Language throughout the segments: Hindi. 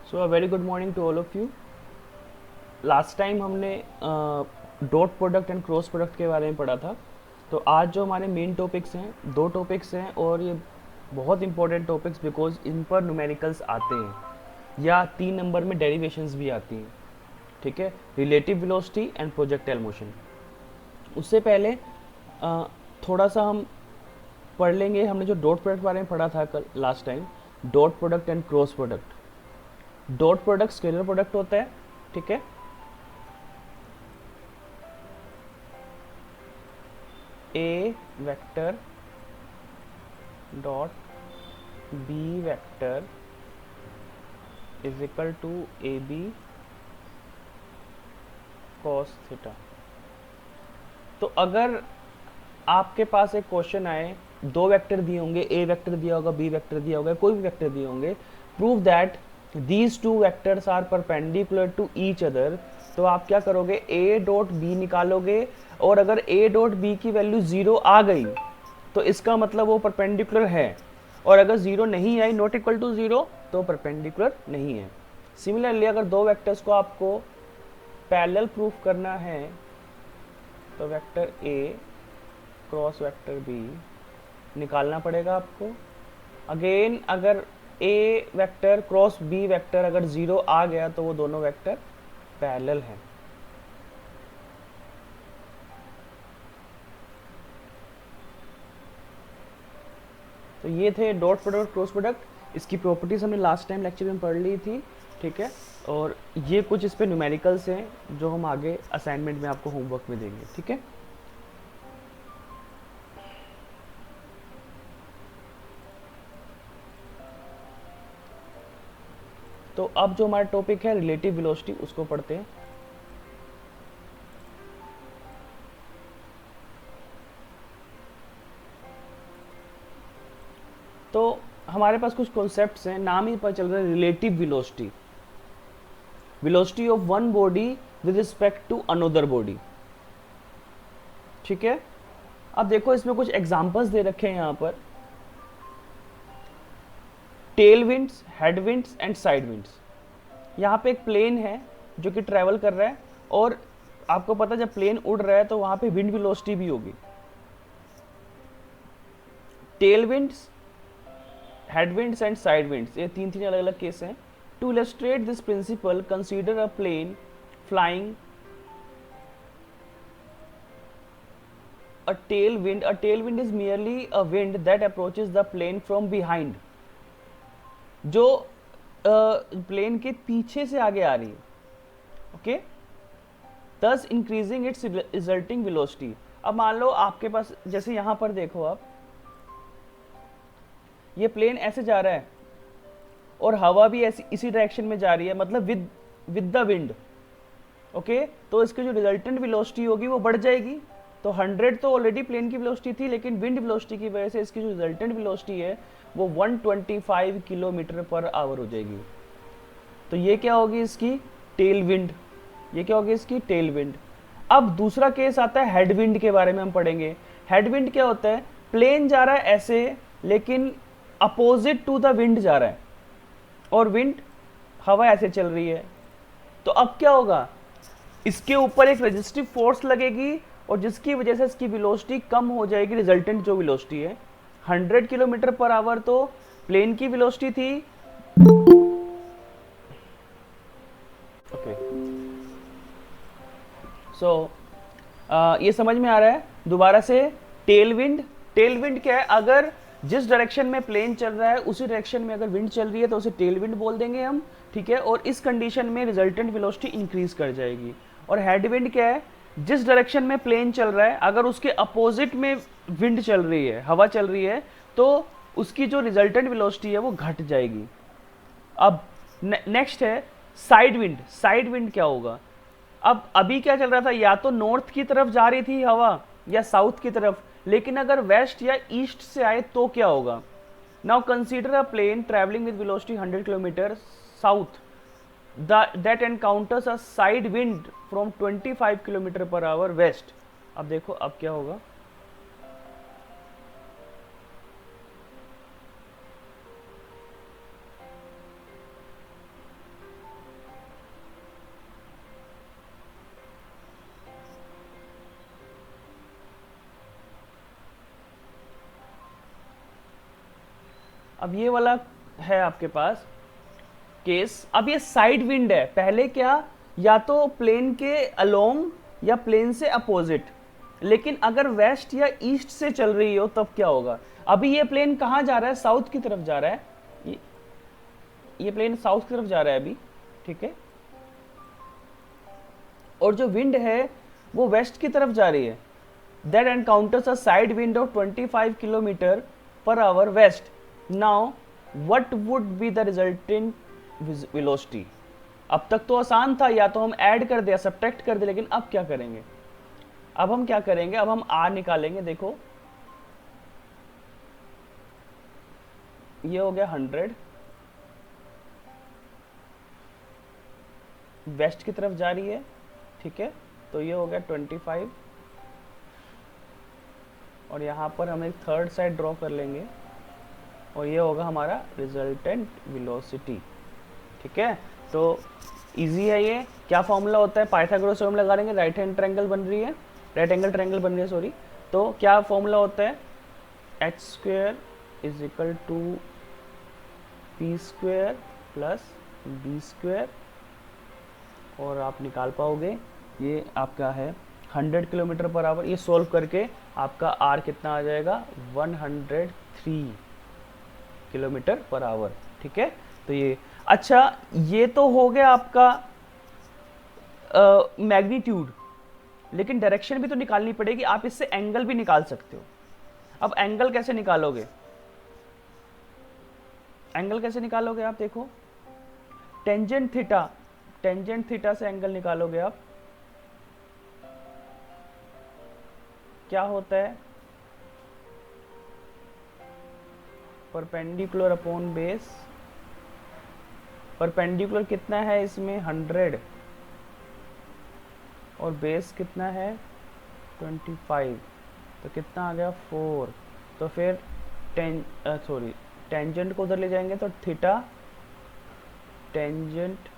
So a very good morning to all of you. Last time हमने dot product and cross product के बारे में पढ़ा था। तो आज जो हमारे मेन टॉपिक्स हैं, दो टॉपिक्स हैं और ये बहुत इंपॉर्टेंट टॉपिक्स बिकॉज इन पर न्यूमेरिकल्स आते हैं या 3 नंबर में डेरिवेशंस भी आती हैं। ठीक है, relative velocity and projectile motion. उससे पहले थोड़ा सा हम पढ़ लेंगे। हमने जो डॉट प्रोडक्ट बारे में पढ़ा था कल last time, dot product and cross product. Dot product scalar product होता है। ठीक है, A vector dot B vector is equal to A B cos theta. तो अगर आपके पास एक क्वेश्चन आए, दो वेक्टर दिए होंगे, ए वेक्टर दिया होगा, बी वेक्टर दिया होगा, कोई भी वेक्टर दिए होंगे, prove that these two vectors are perpendicular to each other, तो आप क्या करोगे, ए डॉट बी निकालोगे और अगर ए डॉट बी की वैल्यू 0 आ गई तो इसका मतलब वो परपेंडिकुलर है, और अगर 0 नहीं आई, नॉट इक्वल टू 0, तो परपेंडिकुलर नहीं है। सिमिलरली अगर दो वेक्टर्स को आपको पैरेलल प्रूफ करना है तो vector A cross vector B निकालना पड़ेगा आपको। अगेन अगर A vector cross B vector अगर 0 आ गया तो वो दोनों वेक्टर पैरेलल हैं। तो ये थे डॉट प्रोडक्ट क्रॉस प्रोडक्ट। इसकी प्रॉपर्टीज हमने लास्ट टाइम लेक्चर में पढ़ ली थी। ठीक है, और ये कुछ इस पे न्यूमेरिकल्स हैं जो हम आगे असाइनमेंट में आपको होमवर्क में देंगे। ठीक है, तो अब जो हमारा टॉपिक है रिलेटिव वेलोसिटी, उसको पढ़ते हैं। तो हमारे पास कुछ कॉन्सेप्ट्स हैं, नाम ही पता चल रहा है relative velocity, velocity of one body with respect to another body. ठीक है, अब देखो इसमें कुछ एग्जांपल्स दे रखे हैं यहाँ पर, tell winds, head winds and side winds. यहाँ पे एक प्लेन है जो कि ट्रैवल कर रहा है, और आपको पता है जब प्लेन उड़ रहा है तो वहाँ पे विंड वेलोसिटी भी होगी। Tail winds, head winds and side winds, ये तीन तीन अलग अलग केस हैं। To illustrate this principle consider a plane flying a tailwind. A tailwind is merely a wind that approaches the plane from behind, जो प्लेन के पीछे से आगे आ रही है। Okay, thus increasing its resulting velocity। अब मान लो आपके पास, जैसे यहां पर देखो आप, ये प्लेन ऐसे जा रहा है और हवा भी ऐसी इसी डायरेक्शन में जा रही है, मतलब विद द विंड। ओके, तो इसकी जो रिजल्टेंट वेलोसिटी होगी वो बढ़ जाएगी। तो 100 तो ऑलरेडी प्लेन की वेलोसिटी थी, लेकिन विंड वेलोसिटी की वजह से इसकी जो रिजल्टेंट वेलोसिटी है वो 125 किलोमीटर पर आवर हो जाएगी। तो ये क्या होगी इसकी टेल विंड, ये क्या होगी इसकी टेल विंड। अब दूसरा केस आता है हेड विंड के बारे में हम पढ़ेंगे। हेड विंड क्या होता है, प्लेन जा रहा है ऐसे, लेकिन अपोजिट टू द विंड जा रहा है और विंड, हवा ऐसे चल रही है। तो अब क्या होगा, इसके ऊपर एक रेजिस्टिव फोर्स लगेगी और जिसकी वजह से इसकी वेलोसिटी कम हो जाएगी। रिजल्टेंट जो वेलोसिटी है 100 किलोमीटर पर आवर तो प्लेन की वेलोसिटी थी। ओके, सो ये समझ में आ रहा है। दोबारा से, टेल विंड, टेल विंड क्या है, अगर जिस डायरेक्शन में प्लेन चल रहा है उसी डायरेक्शन में अगर विंड चल रही है तो उसे टेल विंड बोल देंगे हम। ठीक है, और इस कंडीशन में रिजल्टेंट वेलोसिटी इंक्रीज कर जाएगी। और हेड विंड क्या है, जिस डायरेक्शन में प्लेन चल रहा है अगर उसके अपोजिट में विंड चल रही है, हवा चल रही है, तो उसकी जो रिजल्टेंट वेलोसिटी है वो घट जाएगी। अब नेक्स्ट है साइड विंड। साइड विंड क्या होगा, अब अभी क्या चल रहा था, या तो नॉर्थ की तरफ जा रही थी हवा या साउथ की तरफ, लेकिन अगर वेस्ट या ईस्ट से आए तो क्या होगा। Now consider a plane travelling with velocity 100 kilometre south that encounters a side wind from 25 kilometre per hour west. अब देखो अब क्या होगा, अब ये वाला है आपके पास केस। अब ये साइड विंड है, पहले क्या, या तो प्लेन के अलोंग या प्लेन से अपोजिट, लेकिन अगर वेस्ट या ईस्ट से चल रही हो तब क्या होगा। अभी ये प्लेन कहाँ जा रहा है, साउथ की तरफ जा रहा है, ये प्लेन साउथ की तरफ जा रहा है अभी, ठीक है, और जो विंड है वो वेस्ट की तरफ जा रही है। That encounters a side wind of 25 kilometre per hour west. Now what would be the resultant velocity. अब तक तो आसान था, या तो हम ऐड कर दे, सब्ट्रैक्ट कर दे, लेकिन अब क्या करेंगे, अब हम क्या करेंगे, अब हम आर निकालेंगे। देखो ये हो गया 100, वेस्ट की तरफ जा रही है, ठीक है, तो ये हो गया 25, और यहाँ पर हम एक थर्ड साइड ड्रॉ कर लेंगे, और ये होगा हमारा रिजल्टेंट वेलोसिटी, ठीक है। तो इजी है ये। क्या फॉर्मूला होता है, पाइथागोरस थ्योरम लगा लेंगे, राइट हैंड ट्रायंगल बन रही है, राइट एंगल ट्रायंगल बन रही है, सॉरी। तो क्या फॉर्मूला होता है, h square is equal to p square plus b square, और आप निकाल पाओगे, ये आपका है 100 किलोमीटर पर आवर। ये सॉल्व करके आपका r कितना आ जाएगा, 103 किलोमीटर पर आवर, ठीक है। तो ये अच्छा, ये तो हो गया आपका मैग्नीट्यूड, लेकिन डायरेक्शन भी तो निकालनी पड़ेगी। आप इससे एंगल भी निकाल सकते हो। अब एंगल कैसे निकालोगे, एंगल कैसे निकालोगे आप देखो, टेंजेंट थीटा, टेंजेंट थीटा से एंगल निकालोगे आप। क्या होता है, परपेंडिकुलर अपॉन बेस। परपेंडिकुलर कितना है इसमें, 100, और बेस कितना है 25, तो कितना आ गया 4। तो फिर टेंजेंट को उधर ले जाएंगे तो थीटा टेंजेंट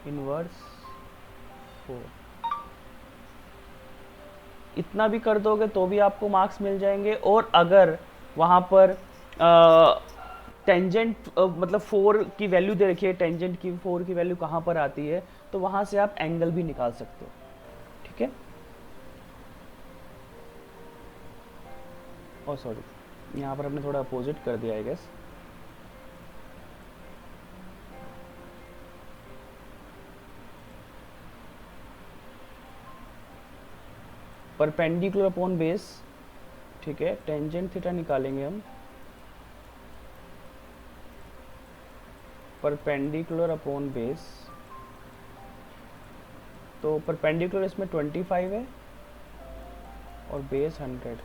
इनवर्स 4, इतना भी कर दोगे तो भी आपको मार्क्स मिल जाएंगे। और अगर वहाँ पर टेंजेंट मतलब 4 की वैल्यू दे रखी है, टेंजेंट की 4 की वैल्यू कहाँ पर आती है, तो वहाँ से आप एंगल भी निकाल सकते हो, ठीक है। और सॉरी, यहाँ पर हमने थोड़ा अपोजिट कर दिया I guess. Perpendicular upon base, ठीक है, टेंजेंट थीटा निकालेंगे हम, परपेंडिकुलर अपॉन बेस। तो परपेंडिकुलर इसमें 25 है और बेस 100,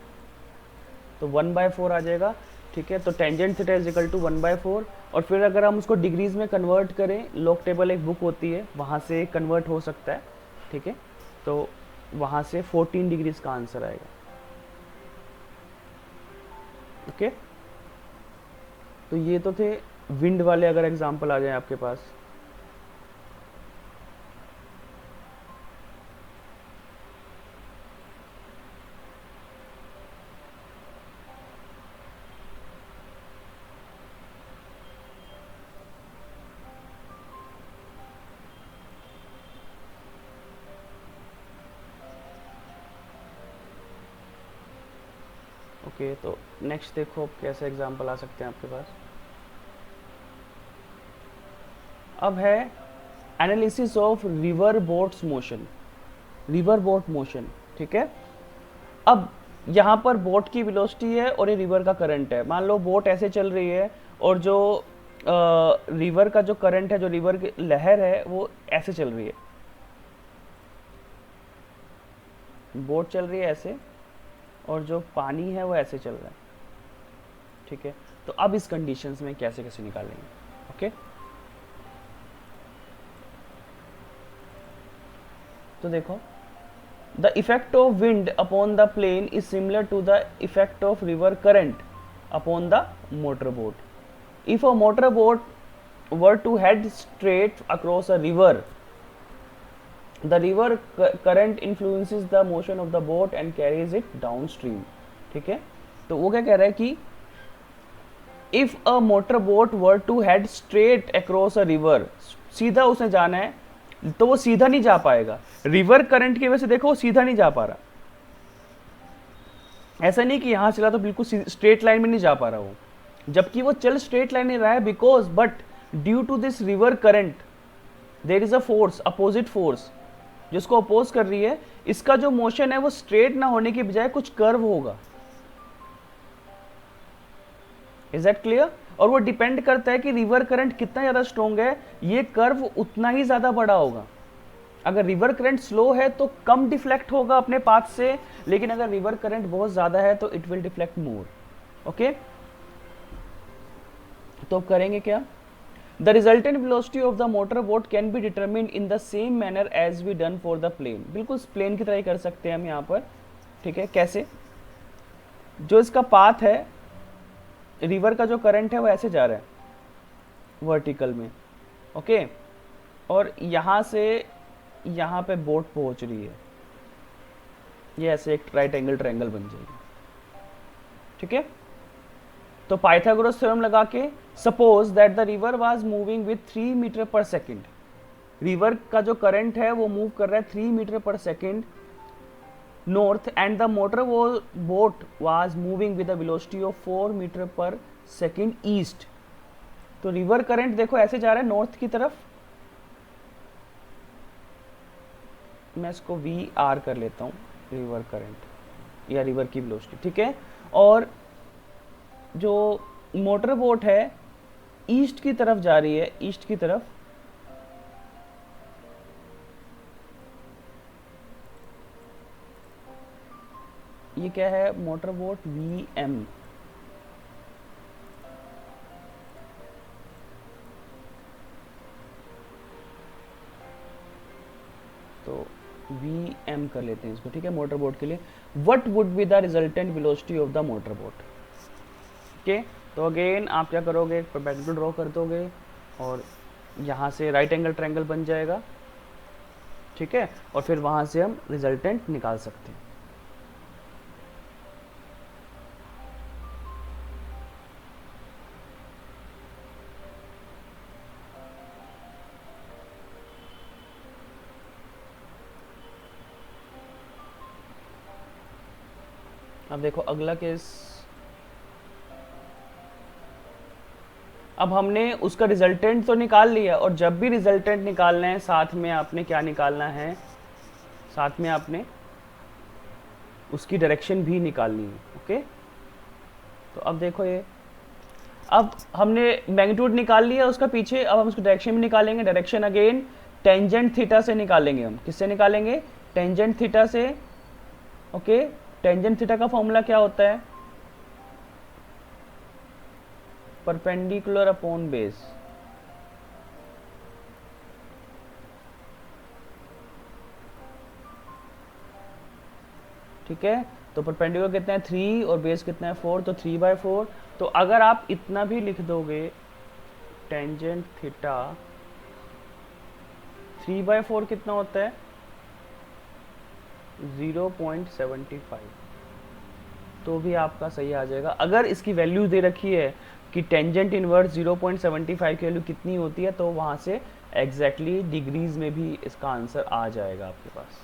तो 1/4 आ जाएगा, ठीक है। तो tangent theta is equal to 1/4। और फिर अगर हम उसको डिग्रीज में कन्वर्ट करें, लॉग टेबल एक बुक होती है, वहाँ से कन्वर्ट हो सकता है, ठीक है। तो वहाँ से 14 डिग्रीज का आंसर आएगा, ओके। तो ये तो थे विंड वाले। अगर एग्जांपल आ जाए आपके पास, ओके। तो नेक्स्ट देखो कैसे एग्जांपल आ सकते हैं आपके पास। अब है analysis of river boats motion, river boat motion, ठीक है। अब यहाँ पर बोट की वेलोसिटी है और ये रिवर का करंट है। मान लो बोट ऐसे चल रही है और जो रिवर का जो करंट है, जो रिवर की लहर है, वो ऐसे चल रही है। बोट चल रही है ऐसे और जो पानी है वो ऐसे चल रहा है, ठीक है। तो अब इस कंडीशंस में कैसे कैसे निकालेंगे, ओके। तो देखो, the effect of wind upon the plane is similar to the effect of river current upon the motor boat. If a motor boat were to head straight across a river, the river current influences the motion of the boat and carries it downstream, ठीक है। तो वो क्या कह रहा है कि if a motor boat were to head straight across a river, सीधा उसने जाना है तो वो सीधा नहीं जा पाएगा, रिवर करंट की वजह से देखो वो सीधा नहीं जा पा रहा। ऐसा नहीं कि यहां चला तो बिल्कुल स्ट्रेट लाइन में नहीं जा पा रहा वो, जबकि वो चल स्ट्रेट लाइन नहीं रहा है, because but due to this river current there is a force, opposite force जिसको अपोज कर रही है, इसका जो मोशन है वो स्ट्रेट ना होने की बजाय कुछ कर्व होगा। Is that clear? और वो डिपेंड करता है कि रिवर करंट कितना ज्यादा स्ट्रॉन्ग है, ये कर्व उतना ही ज्यादा बड़ा होगा। अगर रिवर करंट स्लो है तो कम डिफ्लेक्ट होगा अपने पाथ से, लेकिन अगर रिवर करंट बहुत ज्यादा है तो it will deflect more. Okay, तो अब करेंगे क्या? The resultant velocity of the motor boat can be determined in the same manner as we done for the plane. बिल्कुल प्लेन की तरह ही कर सकते हैं हम यहाँ पर। ठीक है, कैसे? जो इसका पाथ है, रिवर का जो करंट है वो ऐसे जा रहा है वर्टिकल में, ओके, और यहाँ से यहाँ पे बोट पहुंच रही है, ये ऐसे एक राइट एंगल ट्रायंगल बन जाएगी। ठीक है, तो पाइथागोरस थ्योरम लगा के suppose that the river was moving with 3 metre per second, river का जो करंट है वो मूव कर रहा है 3 metre per second north, and the motor boat was moving with a velocity of 4 metre per second east. तो रिवर करंट देखो ऐसे जा रहा है नॉर्थ की तरफ, मैं इसको वी आर कर लेता हूँ, रिवर करंट या रिवर की वेलोसिटी। ठीक है, और जो मोटर बोट है ईस्ट की तरफ जा रही है, ईस्ट की तरफ, ये क्या है? Motor boat V M. तो वी एम कर लेते हैं इसको। ठीक है, मोटर बोट के लिए what would be the resultant velocity of the motor boat. Okay, तो अगेन आप क्या करोगे? परपेंडिकुलर ड्रॉ कर दोगे और यहाँ से राइट एंगल ट्रायंगल बन जाएगा। ठीक है, और फिर वहाँ से हम रिजल्टेंट निकाल सकते हैं। अब देखो अगला केस, अब हमने उसका रिजल्टेंट तो निकाल लिया, और जब भी रिजल्टेंट निकालना है साथ में आपने क्या निकालना है? साथ में आपने उसकी डायरेक्शन भी निकालनी है। ओके, तो अब देखो ये, अब हमने मैग्नीट्यूड निकाल लिया उसका पीछे, अब हम उसकी डायरेक्शन भी निकालेंगे। डायरेक्शन अगेन टेंजेंट थीटा से निकालेंगे हम। किससे निकालेंगे? टेंजेंट थीटा से। ओके, टेंजेंट थीटा का फॉर्मूला क्या होता है? Perpendicular upon base. ठीक है, तो परपेंडिकुलर कितना है? 3 और बेस कितना है? 4, तो 3/4। तो अगर आप इतना भी लिख दोगे, टेंजेंट थीटा 3/4 कितना होता है? 0.75, तो भी आपका सही आ जाएगा। अगर इसकी वैल्यू दे रखी है कि टेंजेंट इनवर्स 0.75 की वैल्यू कितनी होती है, तो वहाँ से एग्जैक्टली डिग्रीज में भी इसका आंसर आ जाएगा आपके पास।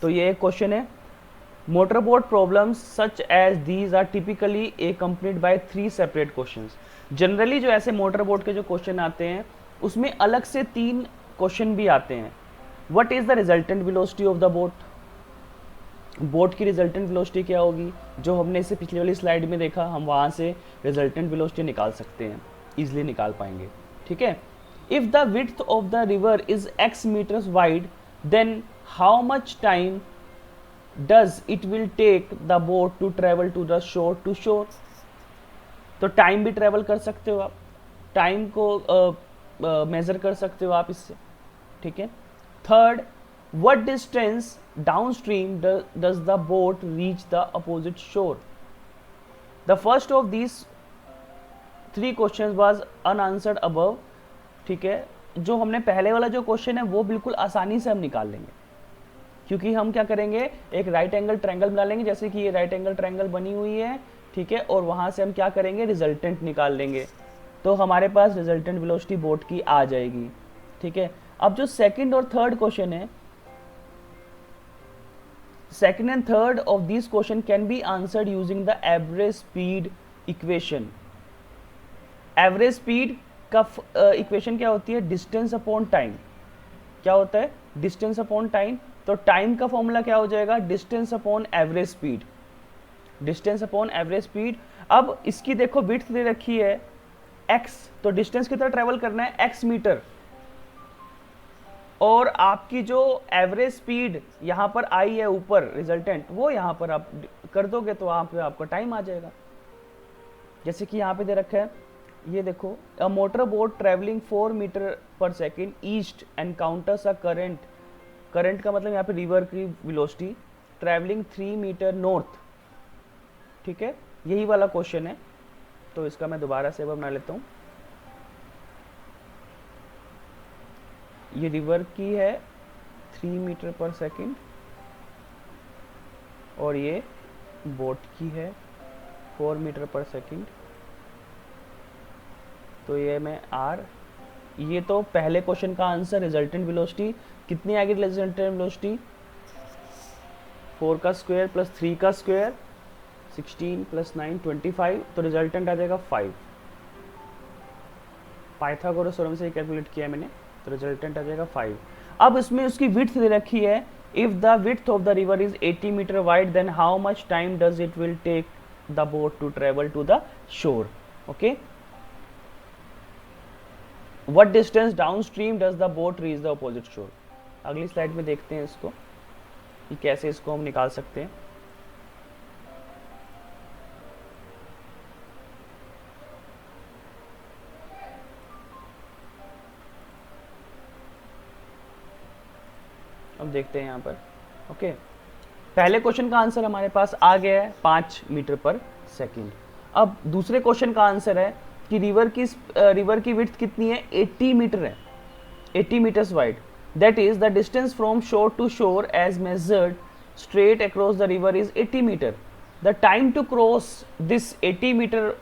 तो ये एक क्वेश्चन है। Motor boat problems such as these are typically accompanied by 3 separate questions. Generally जो ऐसे मोटर बोट के जो क्वेश्चन आते हैं उसमें अलग से 3 क्वेश्चन भी आते हैं। What is the resultant velocity of the boat, boat की रिजल्टेंट वेलोसिटी क्या होगी? जो हमने इसे पिछली वाली स्लाइड में देखा, हम वहाँ से रिजल्टेंट वेलोसिटी निकाल सकते हैं, इजिली निकाल पाएंगे। ठीक है, if the width of the river is x metres wide, then how much time does it will take the boat to travel to the shore to shore. तो टाइम भी ट्रेवल कर सकते हो आप, टाइम को मेजर कर सकते हो आप इससे। ठीक है, third, what distance downstream does the boat reach the opposite shore? The first of these 3 questions was unanswered above। ठीक है, जो हमने पहले वाला जो क्वेश्चन है वो बिल्कुल आसानी से हम निकाल लेंगे, क्योंकि हम क्या करेंगे? एक राइट एंगल ट्रायंगल बना लेंगे। जैसे कि ये राइट एंगल ट्रायंगल बनी हुई है, ठीक है, और वहाँ से हम क्या करेंगे, रिजल्टेंट निकाल लेंगे, तो हमारे पास रिजल्टेंट वेलोसिटी बोट की आ जाएगी। ठीक है, अब जो सेकंड और थर्ड क्वेश्चन है, second and third of this question can be answered using the average speed equation. Average speed का इक्वेशन क्या होती है, डिस्टेंस अपॉन टाइम। क्या होता है, डिस्टेंस अपॉन टाइम। तो टाइम का फॉर्मूला क्या हो जाएगा, distance upon average speed, distance upon average speed. अब इसकी देखो विड्थ दे रखी है x, तो डिस्टेंस की तरह ट्रेवल करना है x मीटर, और आपकी जो एवरेज स्पीड यहाँ पर आई है ऊपर रिजल्टेंट, वो यहाँ पर आप कर दोगे तो वहाँ पे आपका टाइम आ जाएगा। जैसे कि यहाँ पे दे रखा है, ये देखो, a motor boat travelling 4 metre per second east encounters a current, current का मतलब यहाँ पे रिवर की वेलोसिटी, ट्रेवलिंग 3 मीटर नॉर्थ। ठीक है, यही वाला क्वेश्चन है, तो इसका मैं दोबारा से बना लेता हूँ। ये रिवर की है 3 मीटर पर सेकेंड, और ये बोट की है 4 मीटर पर सेकेंड, तो ये मैं आर, ये तो पहले क्वेश्चन का आंसर, रिजल्टेंट वेलोसिटी कितनी आएगी, रिजल्टेंट वेलोसिटी 4 का स्क्वायर प्लस 3 का स्क्वायर, 16 प्लस 9 25, तो रिजल्टेंट आ जाएगा 5। पाइथागोरस थ्योरम से कैलकुलेट किया है मैंने, तो रिजल्टेंट आ जाएगा 5। अब इसमें उसकी विड्थ दे रखी है, if the width of the river is 80 metre wide then how much time does it will take the boat to travel to the shore. Okay, what distance down stream does the boat reach the opposite shore. अगली स्लाइड में देखते हैं इसको कि कैसे इसको हम निकाल सकते हैं। अब देखते हैं यहाँ पर। ओके, पहले क्वेश्चन का आंसर हमारे पास आ गया है 5 मीटर पर सेकेंड। अब दूसरे क्वेश्चन का आंसर है कि रिवर की विड्थ कितनी है, 80 मीटर है, 80 metres wide. That is the distance from shore to shore as measured straight across the river is 80 metre. The time to cross this 80 metre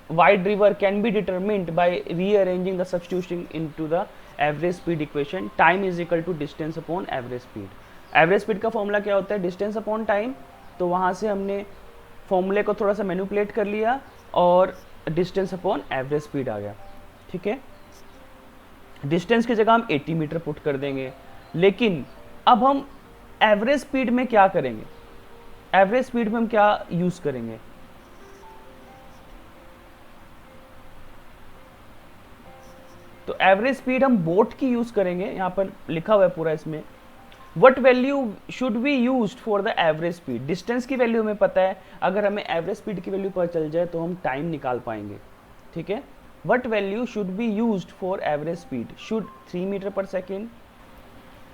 wide river can be determined by rearranging the substituting into the average speed equation, time is equal to distance upon average speed। Average speed का फॉर्मूला क्या होता है, डिस्टेंस अपॉन टाइम, तो वहाँ से हमने फॉर्मूले को थोड़ा सा मैनिपुलेट कर लिया और डिस्टेंस अपॉन एवरेज स्पीड आ गया। ठीक है, डिस्टेंस की जगह हम 80 मीटर पुट कर देंगे, लेकिन अब हम एवरेज स्पीड में क्या करेंगे, एवरेज स्पीड में हम क्या यूज करेंगे, तो एवरेज स्पीड हम बोट की यूज करेंगे। यहाँ पर लिखा हुआ है पूरा इसमें, what value should be use for the average speed. Distance की वैल्यू हमें पता है, अगर हमें एवरेज स्पीड की वैल्यू पता चल जाए तो हम टाइम निकाल पाएंगे। ठीक है, what value should be use for average speed, should 3 metre per second.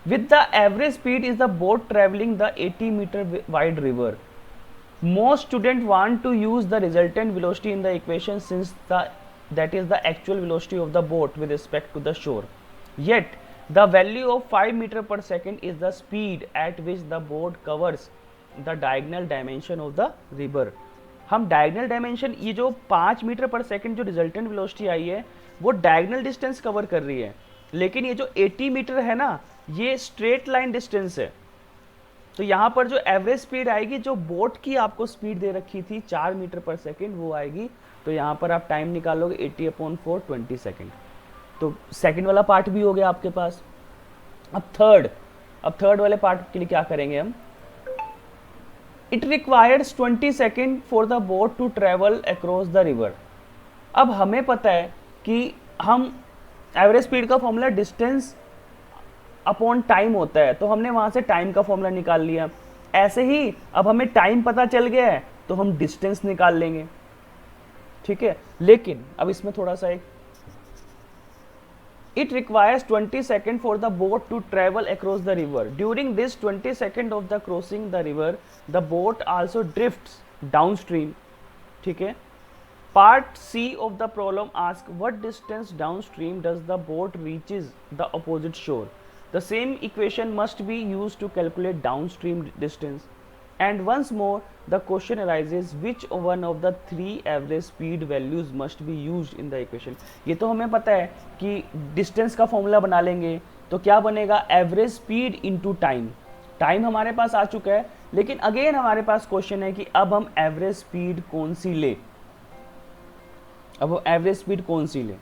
With the average speed is the boat travelling the 80 metre wide river. Most students want to use the resultant velocity in the equation since that is the actual velocity of the boat with respect to the shore. Yet the value of 5 meter per second is the speed at which the boat covers the diagonal dimension of the river. हम diagonal dimension, ये जो 5 मीटर पर सेकेंड जो रिजल्टेंट वेलोसिटी आई है वो डायगनल डिस्टेंस कवर कर रही है, लेकिन ये जो 80 मीटर है ना, ये स्ट्रेट लाइन डिस्टेंस है। तो यहाँ पर जो एवरेज स्पीड आएगी, जो बोट की आपको स्पीड दे रखी थी 4 मीटर पर सेकेंड, वो आएगी। तो यहाँ पर आप टाइम निकालोगे 80/4 20 सेकेंड। तो सेकेंड वाला पार्ट भी हो गया आपके पास। अब थर्ड वाले पार्ट के लिए क्या करेंगे हम, it requires 20 second for the boat to travel across the river. अब हमें पता है कि हम एवरेज स्पीड का फॉर्मूला डिस्टेंस अपॉन टाइम होता है, तो हमने वहां से टाइम का फॉर्मूला निकाल लिया। ऐसे ही अब हमें टाइम पता चल गया है तो हम डिस्टेंस निकाल लेंगे। ठीक है, लेकिन अब इसमें थोड़ा सा एक, it requires 20 second for the boat to travel across the river. During this 20 second of the crossing the river the boat also drifts downstream. ठीक है, part C of the problem ask what distance down stream does the boat reaches the opposite shore. The same equation must be used to calculate downstream distance and once more the question arises which one of the three average speed values must be used in the equation. ये तो हमें पता है कि डिस्टेंस का फॉर्मूला बना लेंगे तो क्या बनेगा, average speed into time. Time हमारे पास आ चुका है, लेकिन अगेन हमारे पास क्वेश्चन है कि अब हम एवरेज स्पीड कौन सी ले, अब एवरेज स्पीड कौन सी ले।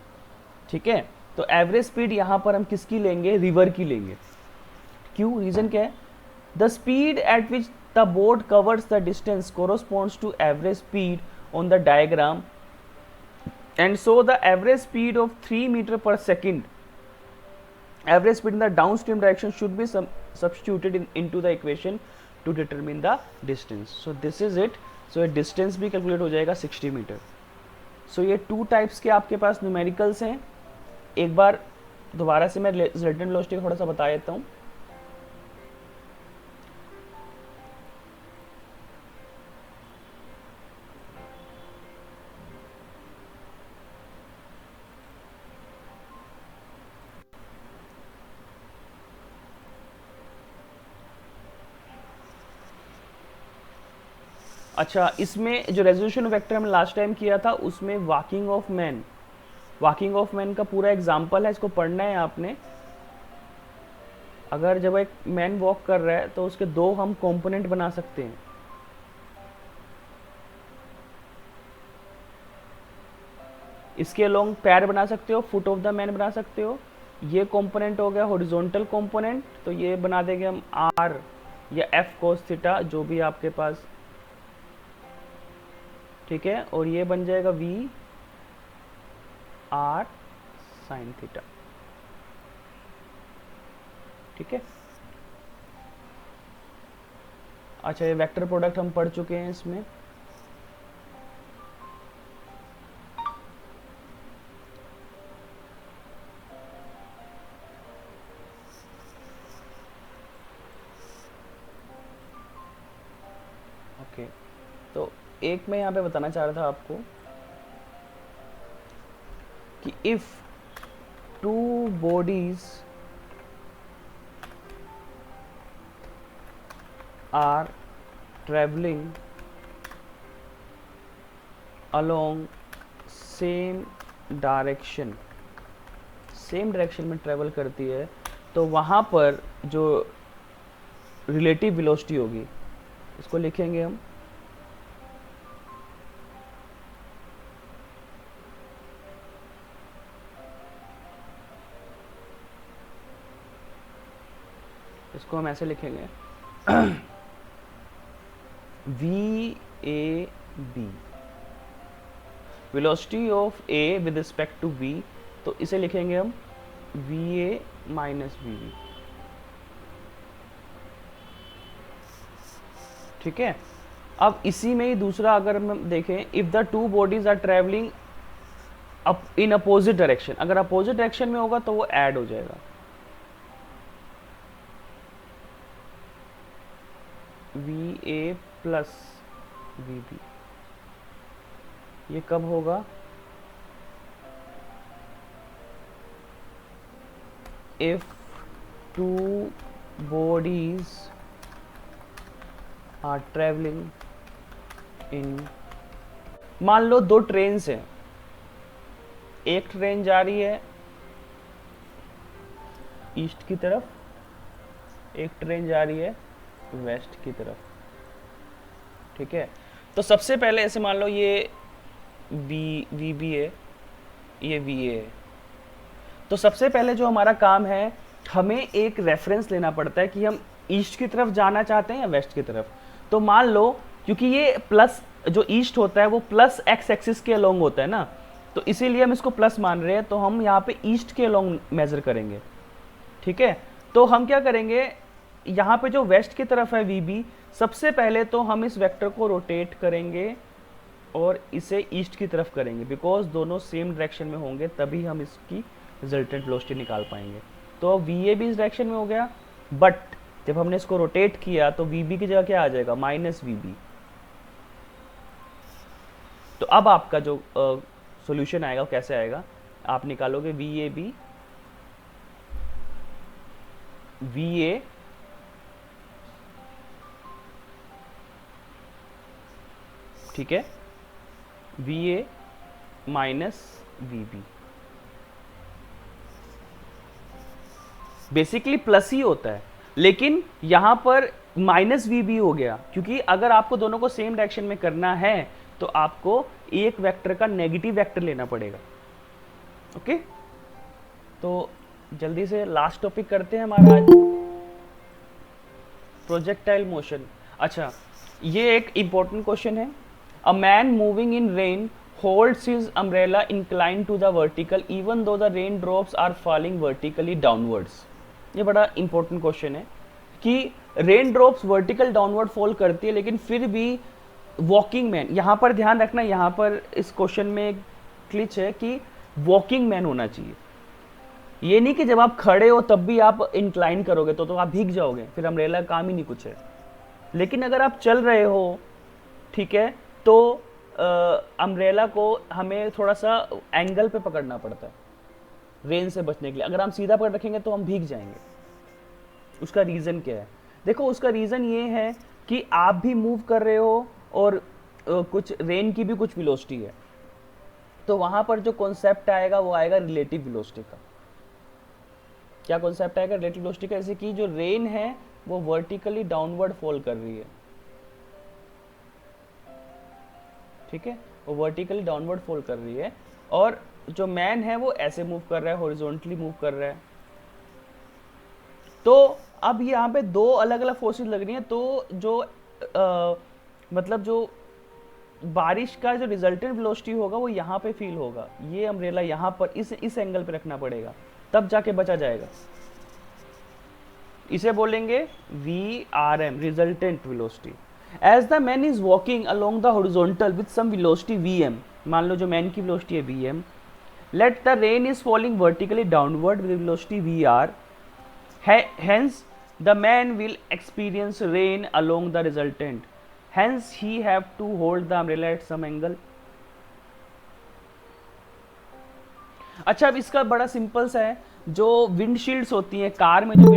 ठीक है, तो एवरेज स्पीड यहां पर हम किसकी लेंगे, रिवर की लेंगे। क्यों, रीजन क्या है, the speed at which the boat covers the distance corresponds to average speed on the diagram and so the average speed of 3 metre per second, average speed in the downstream direction should be substituted into the equation to determine the distance. So this is it. So distance भी calculate हो जाएगा 60 मीटर। So ये 2 टाइप्स के आपके पास न्यूमेरिकल्स हैं। एक बार दोबारा से मैं रिजल्टेंट वेलोसिटी थोड़ा सा बता देता हूँ। अच्छा, इसमें जो रेजोल्यूशन वेक्टर हमने लास्ट टाइम किया था उसमें walking of man, walking of man का पूरा एग्जांपल है, इसको पढ़ना है आपने। अगर जब एक मैन वॉक कर रहा है तो उसके 2 हम कंपोनेंट बना सकते हैं। इसके अलोंग पैर बना सकते हो, फुट ऑफ द मैन बना सकते हो। ये कंपोनेंट हो गया हॉरिजॉन्टल कंपोनेंट, तो ये बना देंगे हम आर या एफ कोस थीटा, जो भी आपके पास, ठीक है। और ये बन जाएगा वी आर साइन थीटा, ठीक है। अच्छा, ये वेक्टर प्रोडक्ट हम पढ़ चुके हैं इसमें। ओके, तो एक मैं यहाँ पे बताना चाह रहा था आपको कि if 2 bodies are traveling along same direction, same direction में ट्रेवल करती है, तो वहाँ पर जो रिलेटिव वेलोसिटी होगी, इसको लिखेंगे हम इसको हम ऐसे लिखेंगे V A B, velocity of A with respect to B, तो इसे लिखेंगे हम V A minus V B, ठीक है। अब इसी में ही दूसरा अगर हम देखें, if the 2 bodies are travelling up in opposite direction, अगर अपोजिट डायरेक्शन में होगा तो वो ऐड हो जाएगा, V A plus V B. ये कब होगा, if 2 bodies are travelling in, मान लो 2 ट्रेन्स हैं, एक ट्रेन जा रही है ईस्ट की तरफ, एक ट्रेन जा रही है वेस्ट की तरफ, ठीक है। तो सबसे पहले ऐसे मान लो ये वी बी है, ये वी ए है, तो सबसे पहले जो हमारा काम है, हमें एक रेफरेंस लेना पड़ता है कि हम ईस्ट की तरफ जाना चाहते हैं या वेस्ट की तरफ। तो मान लो, क्योंकि ये प्लस जो ईस्ट होता है वो प्लस एक्स एक्सिस के अलोंग होता है ना, तो इसीलिए हम इसको प्लस मान रहे हैं, तो हम यहाँ पे ईस्ट के अलोंग मेजर करेंगे, ठीक है। तो हम क्या करेंगे, यहाँ पे जो वेस्ट की तरफ है वी बी, सबसे पहले तो हम इस वेक्टर को रोटेट करेंगे और इसे ईस्ट की तरफ करेंगे, बिकॉज दोनों सेम डायरेक्शन में होंगे, तभी हम इसकी रिजल्टेंट वेलोसिटी निकाल पाएंगे। तो वी ए भी इस डायरेक्शन में हो गया, बट जब हमने इसको रोटेट किया तो वी बी की जगह क्या आ जाएगा, माइनस वी बी। तो अब आपका जो सॉल्यूशन आएगा वो कैसे आएगा, आप निकालोगे V A B, V A ठीक है, V A minus V B, basically plus ही होता है, लेकिन यहां पर माइनस वी बी हो गया, क्योंकि अगर आपको दोनों को सेम डायरेक्शन में करना है तो आपको एक वेक्टर का नेगेटिव वेक्टर लेना पड़ेगा। ओके, तो जल्दी से लास्ट टॉपिक करते हैं हमारा आज, प्रोजेक्टाइल मोशन। अच्छा, ये एक इंपॉर्टेंट क्वेश्चन है। A man moving in rain holds his umbrella inclined to the vertical even though the rain drops are falling vertically downwards। ये बड़ा इंपॉर्टेंट क्वेश्चन है कि rain drops vertical downward fall करती है, लेकिन फिर भी वॉकिंग मैन, यहाँ पर ध्यान रखना, यहाँ पर इस क्वेश्चन में क्लिच है कि वॉकिंग मैन होना चाहिए। ये नहीं कि जब आप खड़े हो तब भी आप इंक्लाइन करोगे तो आप भीग जाओगे, फिर अम्ब्रेला काम ही नहीं कुछ है। लेकिन अगर आप चल रहे हो, ठीक है, तो अम्ब्रेला को हमें थोड़ा सा एंगल पे पकड़ना पड़ता है रेन से बचने के लिए। अगर हम सीधा पकड़ रखेंगे तो हम भीग जाएंगे। उसका रीज़न क्या है? देखो, उसका रीज़न ये है कि आप भी मूव कर रहे हो और कुछ रेन की भी कुछ वेलोसिटी है, तो वहाँ पर जो कॉन्सेप्ट आएगा वो आएगा रिलेटिव वेलोसिटी का। क्या कॉन्सेप्ट आएगा रिलेटिव वेलोसिटी का? जैसे कि जो रेन है वो वर्टिकली डाउनवर्ड फॉल कर रही है, ठीक है, वो वर्टिकली डाउनवर्ड फॉल कर रही है, और जो मैन है वो ऐसे मूव कर रहा है, हॉरिजॉन्टली मूव कर रहा है। तो अब यहाँ पे दो अलग अलग फोर्सेस लग रही हैं, तो जो मतलब जो बारिश का जो रिजल्टेंट वेलोसिटी होगा वो यहाँ पे फील होगा। ये अम्ब्रेला यहाँ पर इस एंगल पे रखना पड़ेगा, तब जाके बचा जाएगा। इसे बोलेंगे VRM, resultant velocity. As the man is walking along the horizontal with some velocity Vm, मान लो जो मैन की वेलोसिटी है Vm, let the rain is falling vertically downward with velocity Vr, hence the man will experience rain along the resultant, hence he have to hold the umbrella at some angle। अच्छा, अब इसका बड़ा सिंपल सा है। जो विंडशील्ड्स होती हैं कार में, जो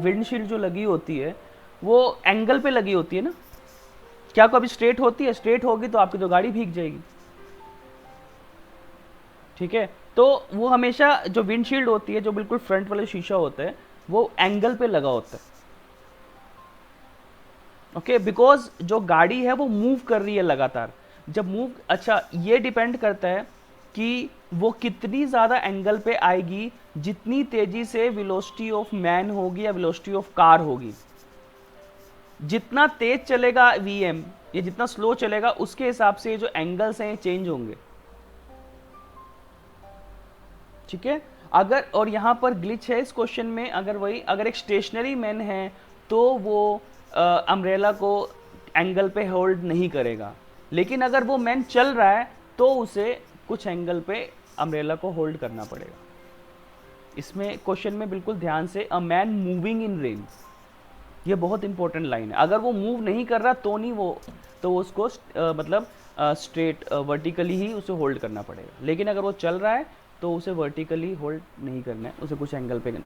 विंडशील्ड जो लगी होती है वो एंगल पे लगी होती है ना। क्या कभी स्ट्रेट होती है? स्ट्रेट होगी तो आपकी तो गाड़ी भीग जाएगी, ठीक है। तो वो हमेशा जो विंडशील्ड होती है, जो बिल्कुल फ्रंट वाला शीशा होता है, वो एंगल पे लगा होता है। ओके, बिकॉज जो गाड़ी है वो मूव कर रही है लगातार। जब मूव, अच्छा, ये डिपेंड करता है कि वो कितनी ज़्यादा एंगल पे आएगी, जितनी तेजी से वेलोसिटी ऑफ मैन होगी या वेलोसिटी ऑफ कार होगी। जितना तेज चलेगा Vm, ये जितना स्लो चलेगा, उसके हिसाब से जो एंगल्स हैं चेंज होंगे, ठीक है। अगर, और यहाँ पर ग्लिच है इस क्वेश्चन में, अगर एक स्टेशनरी मैन है तो वो अम्ब्रेला को एंगल पे होल्ड नहीं करेगा, लेकिन अगर वो मैन चल रहा है तो उसे कुछ एंगल पे अम्ब्रेला को होल्ड करना पड़ेगा। इसमें क्वेश्चन में बिल्कुल ध्यान से, a man moving in rain, ये बहुत इंपॉर्टेंट लाइन है। अगर वो मूव नहीं कर रहा तो नहीं, वो तो उसको मतलब स्ट्रेट वर्टिकली ही उसे होल्ड करना पड़ेगा, लेकिन अगर वो चल रहा है तो उसे वर्टिकली होल्ड नहीं करना है, उसे कुछ एंगल पे